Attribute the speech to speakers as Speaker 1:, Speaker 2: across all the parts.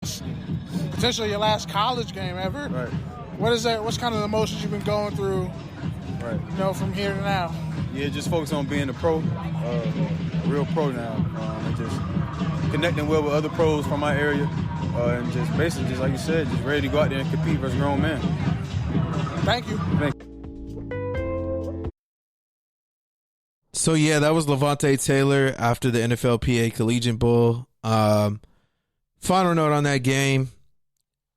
Speaker 1: potentially your last college game ever.
Speaker 2: Right.
Speaker 1: What is that? What's kind of the emotions you've been going through?
Speaker 2: Right.
Speaker 1: From here to now.
Speaker 2: Yeah, just focus on being a pro, a real pro now, and just connecting well with other pros from my area, and just basically, just like you said, just ready to go out there and compete versus grown men.
Speaker 1: Thank you.
Speaker 3: So yeah, that was Levante Taylor after the NFLPA Collegiate Bowl. Final note on that game.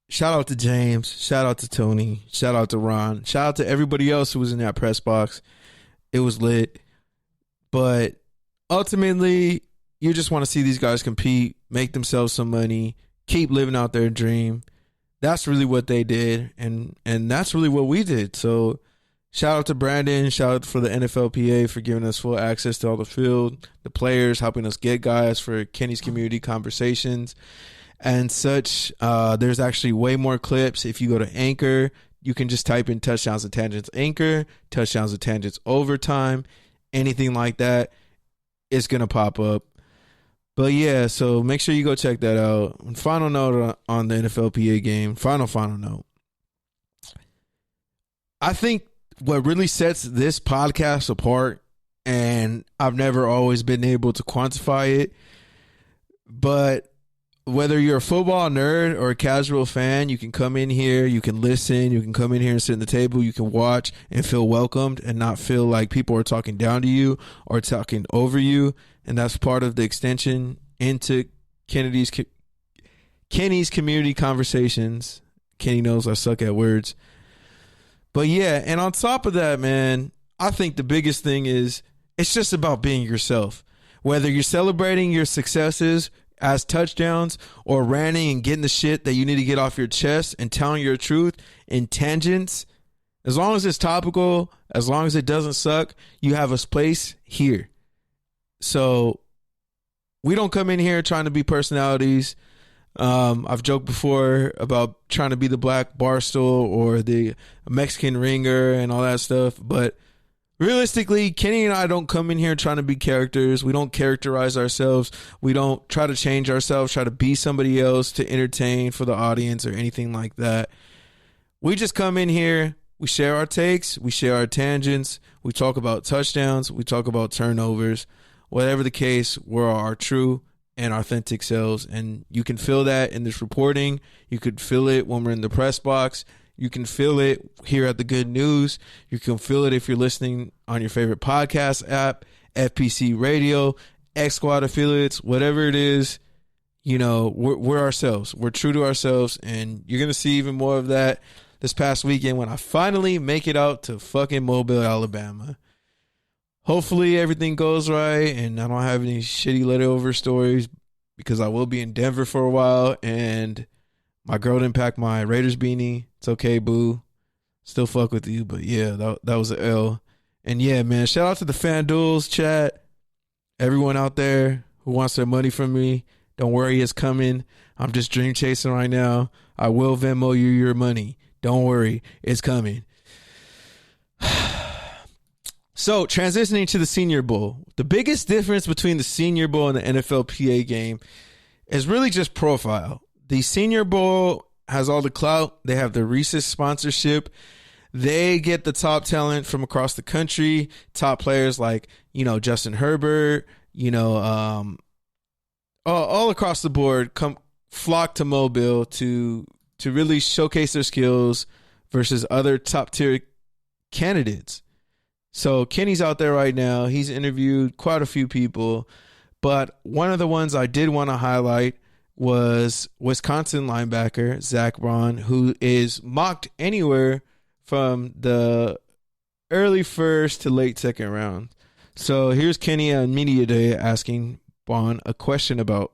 Speaker 3: Shout out to James. Shout out to Tony. Shout out to Ron. Shout out to everybody else who was in that press box. It was lit. But ultimately, you just want to see these guys compete, make themselves some money, keep living out their dream. That's really what they did, and that's really what we did. So shout out to Brandon. Shout out for the NFLPA for giving us full access to all the field, the players, helping us get guys for Kenny's Community Conversations and such. There's actually way more clips. If you go to Anchor, you can just type in touchdowns and tangents Anchor, touchdowns and tangents overtime, anything like that. It's going to pop up. But yeah, so make sure you go check that out. And final note on the NFLPA game. Final note. I think what really sets this podcast apart, and I've never always been able to quantify it, but whether you're a football nerd or a casual fan, you can come in here, you can listen, you can come in here and sit at the table, you can watch and feel welcomed and not feel like people are talking down to you or talking over you. And that's part of the extension into Kenny's Community Conversations. Kenny knows I suck at words. But yeah, and on top of that, man, I think the biggest thing is it's just about being yourself. Whether you're celebrating your successes as touchdowns or ranting and getting the shit that you need to get off your chest and telling your truth in tangents, as long as it's topical, as long as it doesn't suck, you have a place here. So we don't come in here trying to be personalities. I've joked before about trying to be the black Barstool or the Mexican Ringer and all that stuff, but realistically, Kenny and I don't come in here trying to be characters. We don't characterize ourselves. We don't try to change ourselves, try to be somebody else to entertain for the audience or anything like that. We just come in here, we share our takes, we share our tangents, we talk about touchdowns, we talk about turnovers. Whatever the case, we're our true and authentic selves. And you can feel that in this reporting. You could feel it when we're in the press box. You can feel it here at the Good News. You can feel it if you're listening on your favorite podcast app, FPC Radio, X Squad affiliates, whatever it is. You know, we're ourselves. We're true to ourselves, and you're going to see even more of that this past weekend when I finally make it out to fucking Mobile, Alabama. Hopefully everything goes right, and I don't have any shitty layover stories because I will be in Denver for a while, and my girl didn't pack my Raiders beanie. It's okay, boo. Still fuck with you, but yeah, that was an L. And yeah, man, shout out to the FanDuels chat. Everyone out there who wants their money from me, don't worry, it's coming. I'm just dream chasing right now. I will Venmo you your money. Don't worry, it's coming. So, transitioning to the Senior Bowl. The biggest difference between the Senior Bowl and the NFLPA game is really just profile. The Senior Bowl has all the clout. They have the Reese's sponsorship. They get the top talent from across the country, top players like, Justin Herbert, all across the board come flock to Mobile to really showcase their skills versus other top tier candidates. So Kenny's out there right now. He's interviewed quite a few people, but one of the ones I did want to highlight was Wisconsin linebacker Zach Braun, who is mocked anywhere from the early first to late second round. So here's Kenny on Media Day asking Braun a question about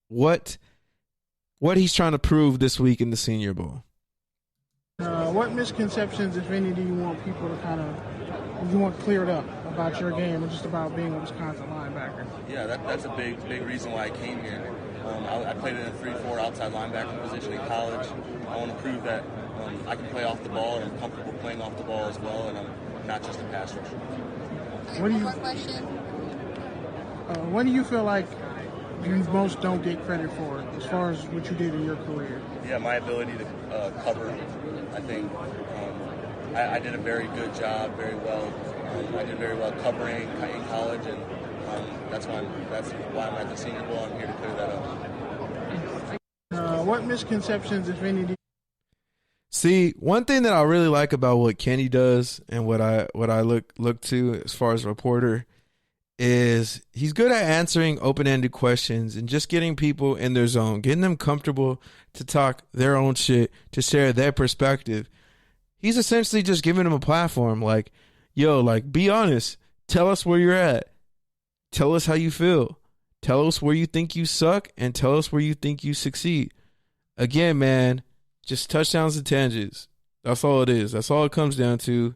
Speaker 3: what he's trying to prove this week in the Senior Bowl.
Speaker 1: What misconceptions, if any, do you want people to you want cleared up about your game or just about being a Wisconsin linebacker?
Speaker 4: Yeah, that's a big reason why I came here. I played in a 3-4 outside linebacker position in college. I want to prove that I can play off the ball and I'm comfortable playing off the ball as well, and I'm not just a pass rusher.
Speaker 1: What do you feel like you most don't get credit for as far as what you did in your career?
Speaker 4: Yeah, my ability to cover. I think I did a very good job, very well. I did very well covering in college, and that's why I'm at the Senior Bowl. I'm here to clear that up.
Speaker 1: What misconceptions, if any, do
Speaker 3: See, one thing that I really like about what Kenny does and what I look to as far as a reporter is he's good at answering open-ended questions and just getting people in their zone, getting them comfortable to talk their own shit, to share their perspective. He's essentially just giving them a platform like, yo, like, be honest. Tell us where you're at. Tell us how you feel. Tell us where you think you suck and tell us where you think you succeed. Again, man, just touchdowns and tangents. That's all it is. That's all it comes down to.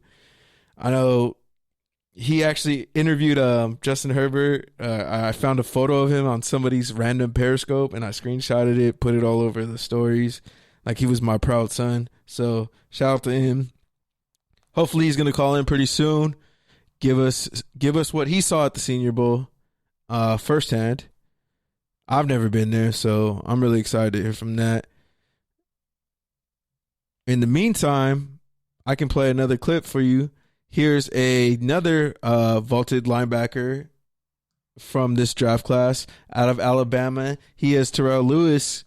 Speaker 3: I know he actually interviewed Justin Herbert. I found a photo of him on somebody's random Periscope, and I screenshotted it, put it all over the stories, like he was my proud son. So shout out to him. Hopefully he's going to call in pretty soon. Give us what he saw at the Senior Bowl firsthand. I've never been there, so I'm really excited to hear from that. In the meantime, I can play another clip for you. Here's another vaulted linebacker from this draft class out of Alabama. He is Terrell Lewis.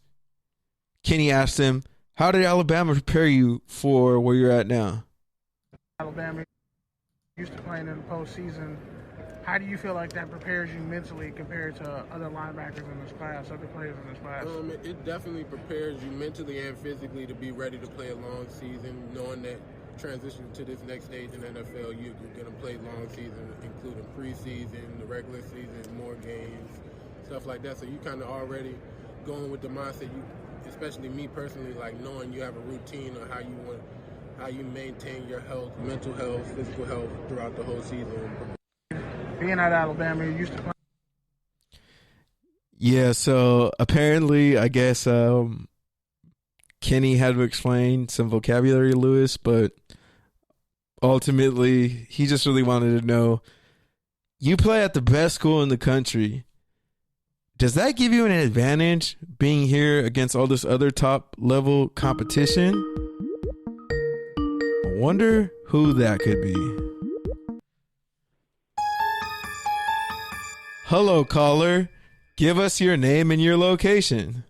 Speaker 3: Kenny asked him, how did Alabama prepare you for where you're at now?
Speaker 1: Alabama used to playing in the postseason. How do you feel like that prepares you mentally compared to other linebackers in this class, other players in this class?
Speaker 5: It definitely prepares you mentally and physically to be ready to play a long season, knowing that transition to this next stage in NFL, you're going to play long season, including preseason, the regular season, more games, stuff like that. So you kind of already going with the mindset, especially me personally, like knowing you have a routine on how you maintain your health, mental health, physical health throughout the whole season.
Speaker 1: Being at Alabama, you used to play.
Speaker 3: Yeah, so apparently, I guess Kenny had to explain some vocabulary to Lewis, but ultimately, he just really wanted to know, you play at the best school in the country. Does that give you an advantage being here against all this other top-level competition? I wonder who that could be. Hello, caller. Give us your name and your location.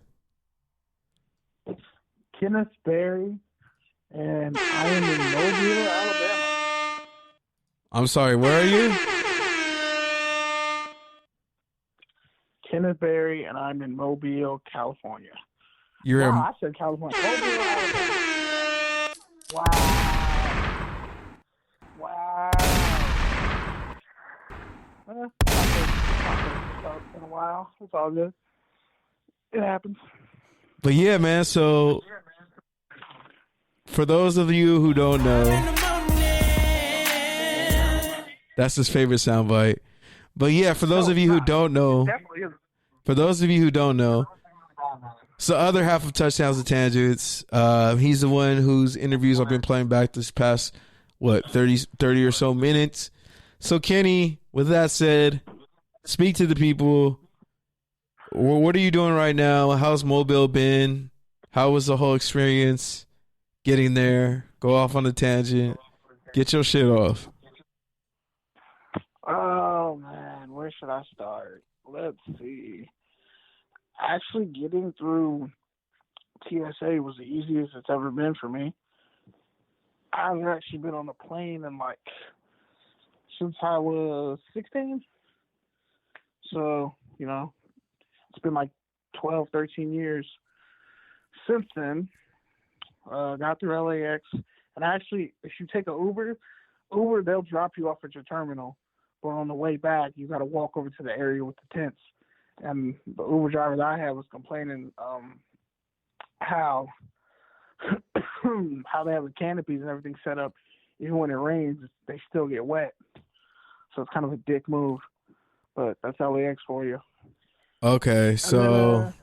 Speaker 6: Kenneth Berry, and I am in Mobile, Alabama.
Speaker 3: I'm sorry, where are you?
Speaker 6: Kenneth Berry, and I'm in Mobile, California.
Speaker 3: You're
Speaker 6: Wow, I said California. Mobile, Alabama. Wow. Wow. It's been a while. It's all good. It happens.
Speaker 3: But yeah, man, so for those of you who don't know, that's his favorite soundbite. But yeah, for those of you who don't know, so other half of Touchdowns and Tangents, he's the one whose interviews I've been playing back this past, 30 or so minutes. So Kenny, with that said, speak to the people. What are you doing right now? How's Mobile been? How was the whole experience getting there? Go off on a tangent. Get your shit off.
Speaker 6: Oh, man, where should I start? Let's see. Actually, getting through TSA was the easiest it's ever been for me. I've actually been on a plane since I was 16. So, it's been 12, 13 years since then. Got through LAX. And actually, if you take an Uber, they'll drop you off at your terminal. But on the way back, you got to walk over to the area with the tents. And the Uber driver that I had was complaining how they have the canopies and everything set up. Even when it rains, they still get wet. So it's kind of a dick move. But that's LAX for you.
Speaker 3: Okay, so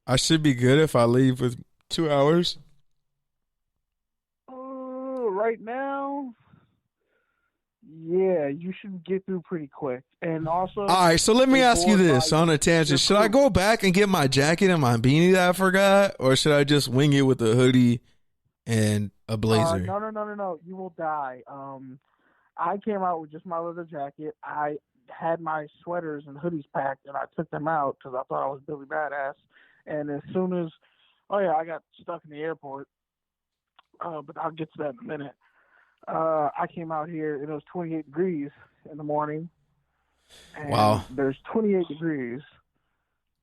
Speaker 3: I should be good if I leave with 2 hours.
Speaker 6: Right now, Yeah, you should get through pretty quick. And also,
Speaker 3: All right, so let me ask you this on a tangent. Should I go back and get my jacket and my beanie that I forgot, or should I just wing it with a hoodie and a blazer?
Speaker 6: No. You will die. I came out with just my leather jacket. I had my sweaters and hoodies packed, and I took them out because I thought I was Billy Badass. And as soon as, I got stuck in the airport, but I'll get to that in a minute. I came out here, and it was 28 degrees in the morning. And
Speaker 3: wow.
Speaker 6: There's 28 degrees,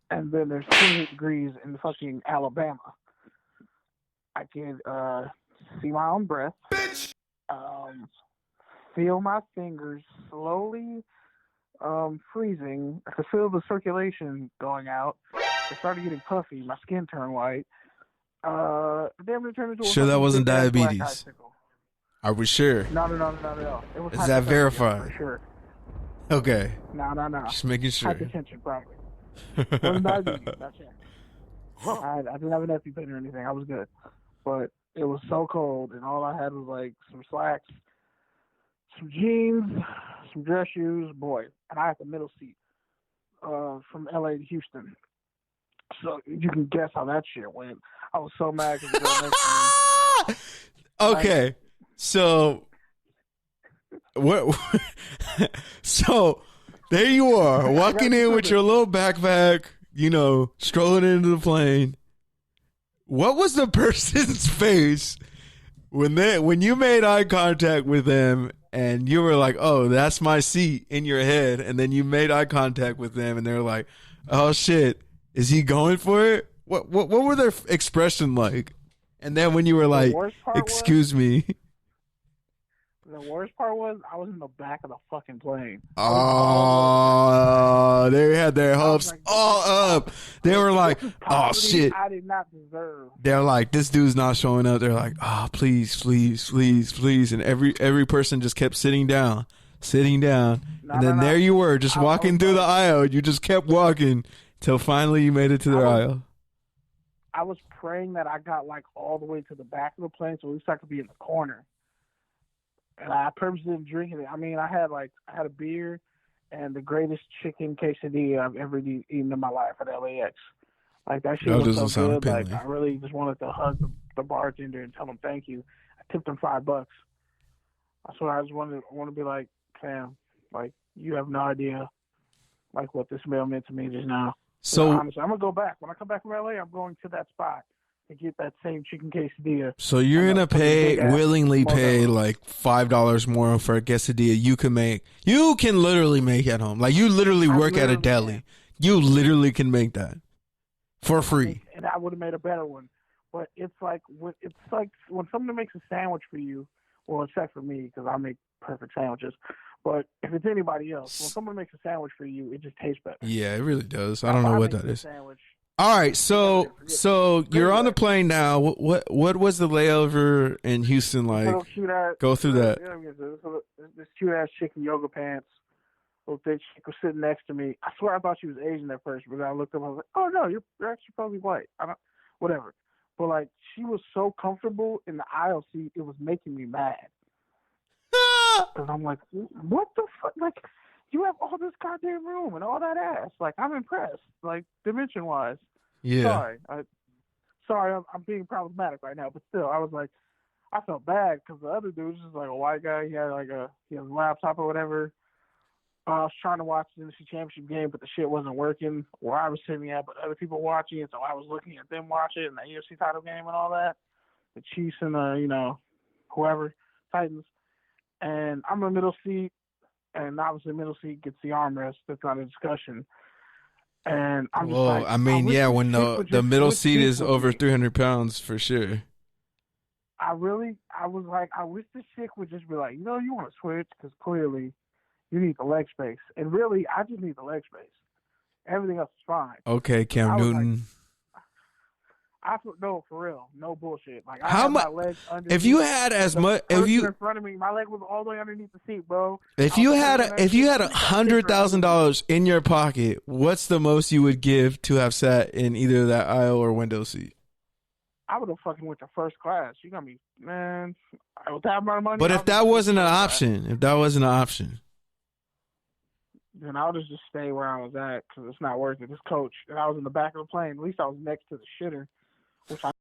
Speaker 6: and then there's 28 degrees in fucking Alabama. I can see my own breath. Bitch! Feel my fingers slowly freezing. I could feel the circulation going out. It started getting puffy. My skin turned white. Damn, turned into
Speaker 3: sure that wasn't diabetes? Are we sure?
Speaker 6: No. It was
Speaker 3: Is that verified?
Speaker 6: For sure.
Speaker 3: Okay.
Speaker 6: No.
Speaker 3: Just making sure.
Speaker 6: Hypertension, probably. It wasn't diabetes. That's it. I didn't have an EpiPen or anything. I was good. But it was so cold, and all I had was like some slacks, some jeans, some dress shoes, boy. And I had the middle seat from LA to Houston. So you can guess how that shit went. I was so mad because the girl next to me.
Speaker 3: Okay. So what? So there you are, walking in with your little backpack, strolling into the plane. What was the person's face when you made eye contact with them and you were like, "Oh, that's my seat," in your head, and then you made eye contact with them and they're like, "Oh shit, is he going for it?" What were their expression like? And then when you were like, "Excuse me."
Speaker 6: The worst part was I was in the back of the fucking plane.
Speaker 3: Oh, they had their hopes all up. They were like, "Oh shit!"
Speaker 6: I did not deserve.
Speaker 3: They're like, "This dude's not showing up." They're like, "Oh, please," and every person just kept sitting down, and then there you were, just walking through the aisle. You just kept walking till finally you made it to the aisle.
Speaker 6: I was praying that I got like all the way to the back of the plane, so at least I could be in the corner. And I purposely didn't drink it. I mean, I had a beer and the greatest chicken quesadilla I've ever eaten in my life at LAX. Like, that shit was so good. Like, I really just wanted to hug the bartender and tell him thank you. I tipped him $5. I swear, I just want to be like, fam, like, you have no idea, like, what this meal meant to me just now.
Speaker 3: So
Speaker 6: honestly, I'm gonna go back. When I come back from LA, I'm going to that spot to get that same chicken quesadilla.
Speaker 3: So you're gonna willingly pay like $5 more for a quesadilla you can literally make at home. Like, you literally work at a deli. You literally can make that for free.
Speaker 6: And I would have made a better one. But it's like when someone makes a sandwich for you. Well, except for me, because I make perfect sandwiches. But if it's anybody else, when someone makes a sandwich for you, it just tastes better.
Speaker 3: Yeah, it really does. I don't know what that is. All right, so you're on the plane now. What was the layover in Houston like? Go through that.
Speaker 6: This cute ass chick in yoga pants. Little thick chick was sitting next to me. I swear I thought she was Asian at first, but I looked up. I was like, "Oh no, you're actually probably white." Whatever. But like, she was so comfortable in the aisle seat, it was making me mad. Because I'm like, what the fuck? Like, you have all this goddamn room and all that ass. Like, I'm impressed. Like, dimension-wise.
Speaker 3: Yeah.
Speaker 6: Sorry, I'm being problematic right now. But still, I was like, I felt bad because the other dude was just like a white guy. He had a laptop or whatever. I was trying to watch the NFC Championship game, but the shit wasn't working where I was sitting at, but other people watching it, so I was looking at them watch it and the UFC title game and all that. The Chiefs and whoever, Titans. And I'm in the middle seat, and obviously the middle seat gets the armrest. That's not a discussion. And I'm just like,
Speaker 3: I mean, yeah, when the middle seat is over 300 pounds, for sure.
Speaker 6: I was like, I wish this chick would just be like, you want to switch, because clearly you need the leg space. And really, I just need the leg space. Everything else is fine.
Speaker 3: Okay, Cam Newton.
Speaker 6: No, for real, no bullshit. Like,
Speaker 3: how much? If you had as much,
Speaker 6: in front of me, my leg was all the way underneath the seat, bro.
Speaker 3: If you had $100,000 in your pocket, what's the most you would give to have sat in either that aisle or window seat?
Speaker 6: I would have fucking went to first class. You got me, man. With that amount of money.
Speaker 3: But if that wasn't an option,
Speaker 6: then I would have just stayed where I was at because it's not worth it. This coach, and I was in the back of the plane. At least I was next to the shitter, which I